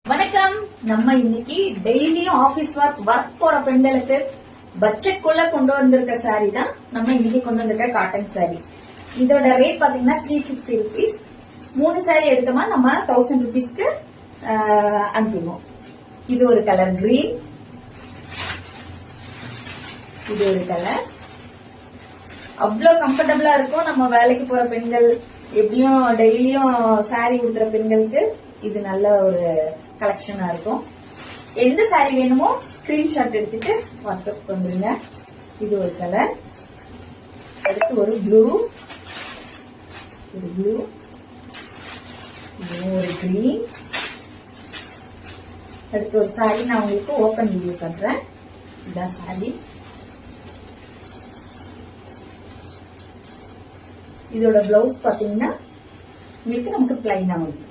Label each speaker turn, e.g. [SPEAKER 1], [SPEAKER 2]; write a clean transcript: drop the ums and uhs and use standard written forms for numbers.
[SPEAKER 1] வணக்கம். நம்ம இன்னைக்கு டெய்லியும் ஆபீஸ் ஒர்க் போற பெண்களுக்கு பட்ஜெட்குள்ள கொண்டு வந்திருக்க சாரி தான் நம்ம இன்னைக்கு கொண்டு வந்திருக்க காட்டன் சாரி. இதோட ரேட் பாத்தீங்கன்னா 350 rupees. 3 சாரி எடுத்தோமா நம்ம 1000 rupeesக்கு அனுப்பிடுவோம். இது ஒரு கலர் கிரீன், இது ஒரு கலர். அவ்வளவு கம்ஃபர்டபுளா இருக்கும். நம்ம வேலைக்கு போற பெண்கள், எப்படியும் டெய்லியும் சாரி உடுத்துற பெண்களுக்கு இது நல்ல ஒரு கலெக்ஷனா இருக்கும். எந்த சாரி வேணுமோ ஸ்கிரீன்ஷாட் எடுத்துட்டு வாட்ஸ்அப் வந்துருங்க. இது ஒரு கலர். அடுத்து ஒரு ப்ளூ, இது ஒரு கிரீன். அடுத்து ஒரு சாரி நான் உங்களுக்கு ஓபன் வீடியோ பண்றேன். இதான் சாரி. இதோட பிளவுஸ் பாத்தீங்கன்னா உங்களுக்கு நமக்கு பிளைனா வரும்.